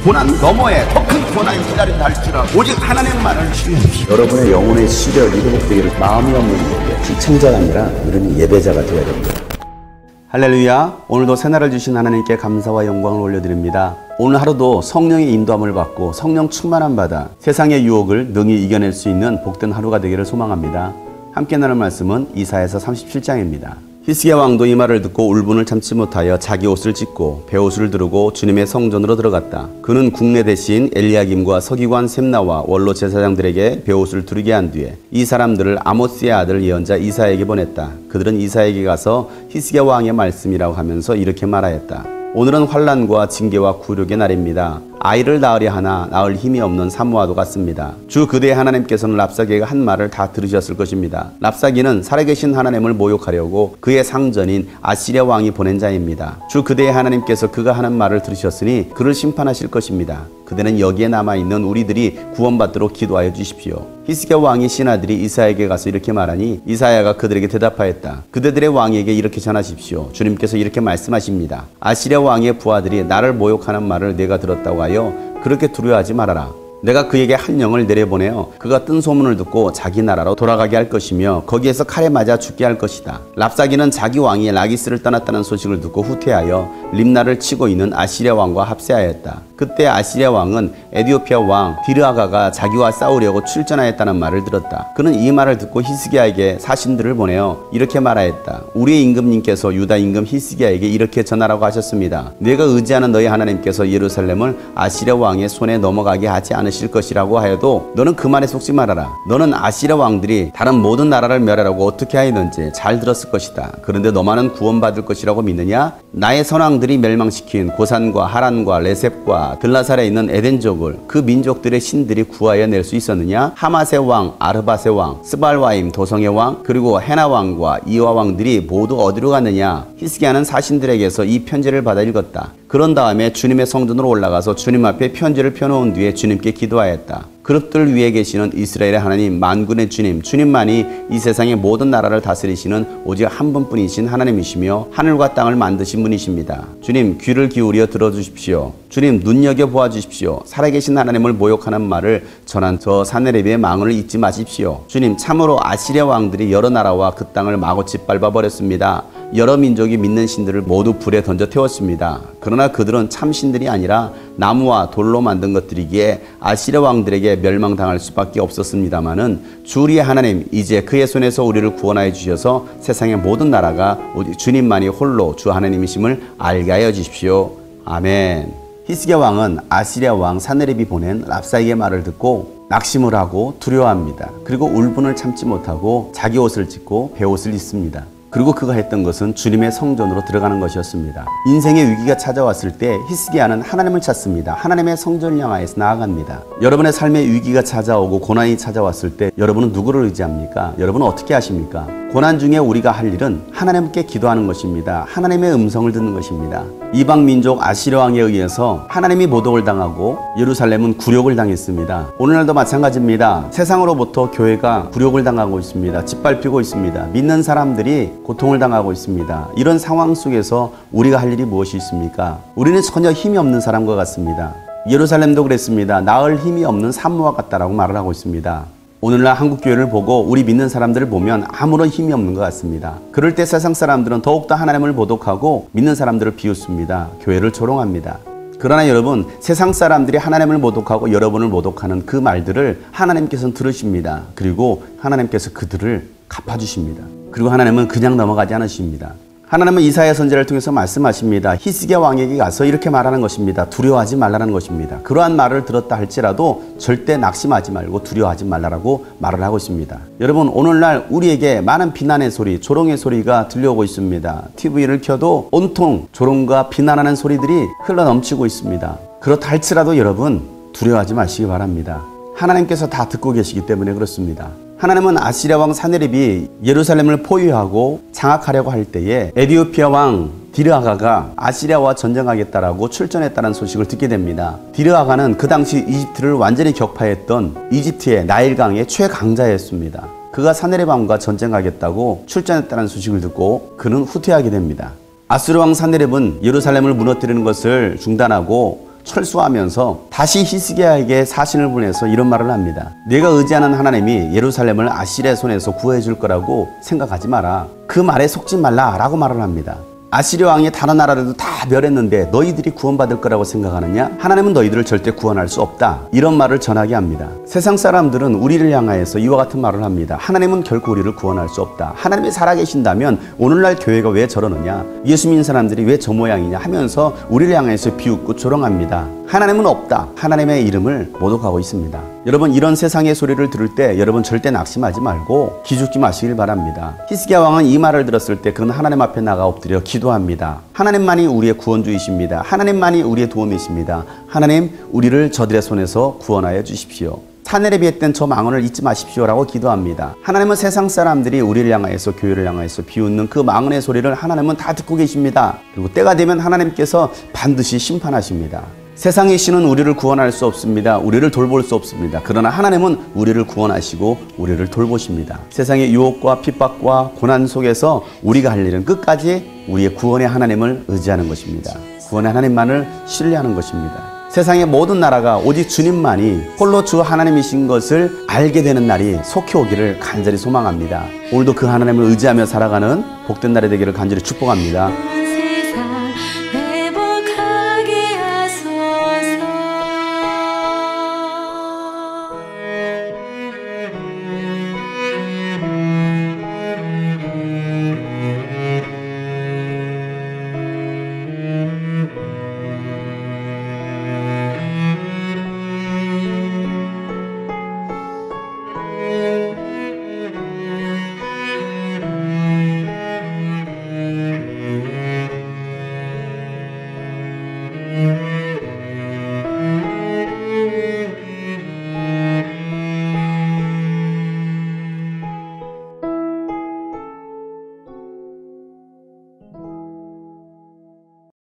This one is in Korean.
고난 너머에 더 큰 고난이 기다린다 할지라도 오직 하나님만을 신뢰하십시오. 여러분의 영혼의 시력이 회복되기를 마음이 없는 자에게 시청자가 아니라 이런 예배자가 되어야 됩니다. 할렐루야. 오늘도 새날을 주신 하나님께 감사와 영광을 올려드립니다. 오늘 하루도 성령의 인도함을 받고 성령 충만함 받아 세상의 유혹을 능히 이겨낼 수 있는 복된 하루가 되기를 소망합니다. 함께 나눌 말씀은 이사야서 37장입니다. 히스기야 왕도 이 말을 듣고 울분을 참지 못하여 자기 옷을 찢고 베옷을 두르고 주님의 성전으로 들어갔다. 그는 국내 대신 엘리야김과 서기관 셈나와 원로 제사장들에게 베옷을 두르게 한 뒤에 이 사람들을 아모스의 아들 예언자 이사야에게 보냈다. 그들은 이사야에게 가서 히스기야 왕의 말씀이라고 하면서 이렇게 말하였다. 오늘은 환난과 징계와 굴욕의 날입니다. 아이를 낳으려 하나 낳을 힘이 없는 사모아도 같습니다. 주 그대의 하나님께서는 랍사기가 한 말을 다 들으셨을 것입니다. 랍사기는 살아계신 하나님을 모욕하려고 그의 상전인 아시리아 왕이 보낸 자입니다. 주 그대의 하나님께서 그가 하는 말을 들으셨으니 그를 심판하실 것입니다. 그대는 여기에 남아있는 우리들이 구원받도록 기도하여 주십시오. 히스기야 왕의 신하들이 이사야에게 가서 이렇게 말하니 이사야가 그들에게 대답하였다. 그대들의 왕에게 이렇게 전하십시오. 주님께서 이렇게 말씀하십니다. 아시리아 왕의 부하들이 나를 모욕하는 말을 내가 들었다고 하여 그렇게 두려워하지 말아라. 내가 그에게 한 영을 내려보내어 그가 뜬 소문을 듣고 자기 나라로 돌아가게 할 것이며 거기에서 칼에 맞아 죽게 할 것이다. 랍사기는 자기 왕이 라기스를 떠났다는 소식을 듣고 후퇴하여 림나를 치고 있는 아시리아 왕과 합세하였다. 그때 아시리아 왕은 에디오피아 왕 디르아가가 자기와 싸우려고 출전하였다는 말을 들었다. 그는 이 말을 듣고 히스기야에게 사신들을 보내어 이렇게 말하였다. 우리의 임금님께서 유다 임금 히스기야에게 이렇게 전하라고 하셨습니다. 내가 의지하는 너희 하나님께서 예루살렘을 아시리아 왕의 손에 넘어가게 하지 않으실 것이라고 하여도 너는 그 말에 속지 말아라. 너는 아시리아 왕들이 다른 모든 나라를 멸하라고 어떻게 하였는지 잘 들었을 것이다. 그런데 너만은 구원받을 것이라고 믿느냐? 나의 선왕들이 멸망시킨 고산과 하란과 레셉과 들라살에 있는 에덴족을 그 민족들의 신들이 구하여 낼 수 있었느냐? 하맛의 왕, 아르밧의 왕, 스발와임 도성의 왕, 그리고 헤나 왕과 이와 왕들이 모두 어디로 갔느냐? 히스기야는 사신들에게서 이 편지를 받아 읽었다. 그런 다음에 주님의 성전으로 올라가서 주님 앞에 편지를 펴놓은 뒤에 주님께 기도하였다. 그릇들 위에 계시는 이스라엘의 하나님 만군의 주님, 주님만이 이 세상의 모든 나라를 다스리시는 오직 한 분뿐이신 하나님이시며 하늘과 땅을 만드신 분이십니다. 주님 귀를 기울여 들어주십시오. 주님 눈여겨보아 주십시오. 살아계신 하나님을 모욕하는 말을 전한 저 사네립의 망언을 잊지 마십시오. 주님 참으로 아시리아 왕들이 여러 나라와 그 땅을 마구 짓밟아 버렸습니다. 여러 민족이 믿는 신들을 모두 불에 던져 태웠습니다. 그러나 그들은 참신들이 아니라 나무와 돌로 만든 것들이기에 아시리아 왕들에게 멸망당할 수밖에 없었습니다마는 주 우리의 하나님 이제 그의 손에서 우리를 구원하여 주셔서 세상의 모든 나라가 오직 주님만이 홀로 주 하나님이심을 알게 하여 주십시오. 아멘. 히스기야 왕은 아시리아 왕 사네립이 보낸 랍사기의 말을 듣고 낙심을 하고 두려워합니다. 그리고 울분을 참지 못하고 자기 옷을 찢고 베옷을 입습니다. 그리고 그가 했던 것은 주님의 성전으로 들어가는 것이었습니다. 인생의 위기가 찾아왔을 때 히스기야는 하나님을 찾습니다. 하나님의 성전을 향하여서 나아갑니다. 여러분의 삶의 위기가 찾아오고 고난이 찾아왔을 때 여러분은 누구를 의지합니까? 여러분은 어떻게 하십니까? 고난 중에 우리가 할 일은 하나님께 기도하는 것입니다. 하나님의 음성을 듣는 것입니다. 이방 민족 아시리아 왕에 의해서 하나님이 모독을 당하고 예루살렘은 굴욕을 당했습니다. 오늘날도 마찬가지입니다. 세상으로부터 교회가 굴욕을 당하고 있습니다. 짓밟히고 있습니다. 믿는 사람들이 고통을 당하고 있습니다. 이런 상황 속에서 우리가 할 일이 무엇이 있습니까? 우리는 전혀 힘이 없는 사람과 같습니다. 예루살렘도 그랬습니다. 낳을 힘이 없는 산모와 같다라고 말을 하고 있습니다. 오늘날 한국교회를 보고 우리 믿는 사람들을 보면 아무런 힘이 없는 것 같습니다. 그럴 때 세상 사람들은 더욱더 하나님을 모독하고 믿는 사람들을 비웃습니다. 교회를 조롱합니다. 그러나 여러분, 세상 사람들이 하나님을 모독하고 여러분을 모독하는 그 말들을 하나님께서는 들으십니다. 그리고 하나님께서 그들을 갚아주십니다. 그리고 하나님은 그냥 넘어가지 않으십니다. 하나님은 이사야 선지자를 통해서 말씀하십니다. 히스기야 왕에게 가서 이렇게 말하는 것입니다. 두려워하지 말라는 것입니다. 그러한 말을 들었다 할지라도 절대 낙심하지 말고 두려워하지 말라고 말을 하고 있습니다. 여러분, 오늘날 우리에게 많은 비난의 소리, 조롱의 소리가 들려오고 있습니다. TV를 켜도 온통 조롱과 비난하는 소리들이 흘러넘치고 있습니다. 그렇다 할지라도 여러분 두려워하지 마시기 바랍니다. 하나님께서 다 듣고 계시기 때문에 그렇습니다. 하나님은 아시리아 왕 사네립이 예루살렘을 포위하고 장악하려고 할 때에 에디오피아 왕 디르아가가 아시리아와 전쟁하겠다라고 출전했다는 소식을 듣게 됩니다. 디르아가는 그 당시 이집트를 완전히 격파했던 이집트의 나일강의 최강자였습니다. 그가 사네립 왕과 전쟁하겠다고 출전했다는 소식을 듣고 그는 후퇴하게 됩니다. 아수르 왕 사네립은 예루살렘을 무너뜨리는 것을 중단하고 철수하면서 다시 히스기야에게 사신을 보내서 이런 말을 합니다. 내가 의지하는 하나님이 예루살렘을 아시리아의 손에서 구해 줄 거라고 생각하지 마라. 그 말에 속지 말라 라고 말을 합니다. 아시리아 왕이 다른 나라들도 다 멸했는데 너희들이 구원받을 거라고 생각하느냐? 하나님은 너희들을 절대 구원할 수 없다. 이런 말을 전하게 합니다. 세상 사람들은 우리를 향하여서 이와 같은 말을 합니다. 하나님은 결코 우리를 구원할 수 없다. 하나님이 살아계신다면 오늘날 교회가 왜 저러느냐? 예수 믿는 사람들이 왜 저 모양이냐 하면서 우리를 향해서 비웃고 조롱합니다. 하나님은 없다. 하나님의 이름을 모독하고 있습니다. 여러분, 이런 세상의 소리를 들을 때 여러분 절대 낙심하지 말고 기죽지 마시길 바랍니다. 히스기야 왕은 이 말을 들었을 때 그는 하나님 앞에 나가 엎드려 기도합니다. 하나님만이 우리의 구원주이십니다. 하나님만이 우리의 도움이십니다. 하나님, 우리를 저들의 손에서 구원하여 주십시오. 사내를 비했던 저 망언을 잊지 마십시오라고 기도합니다. 하나님은 세상 사람들이 우리를 향하여서 교회를 향하여서 비웃는 그 망언의 소리를 하나님은 다 듣고 계십니다. 그리고 때가 되면 하나님께서 반드시 심판하십니다. 세상의 신은 우리를 구원할 수 없습니다. 우리를 돌볼 수 없습니다. 그러나 하나님은 우리를 구원하시고 우리를 돌보십니다. 세상의 유혹과 핍박과 고난 속에서 우리가 할 일은 끝까지 우리의 구원의 하나님을 의지하는 것입니다. 구원의 하나님만을 신뢰하는 것입니다. 세상의 모든 나라가 오직 주님만이 홀로 주 하나님이신 것을 알게 되는 날이 속히 오기를 간절히 소망합니다. 오늘도 그 하나님을 의지하며 살아가는 복된 날이 되기를 간절히 축복합니다.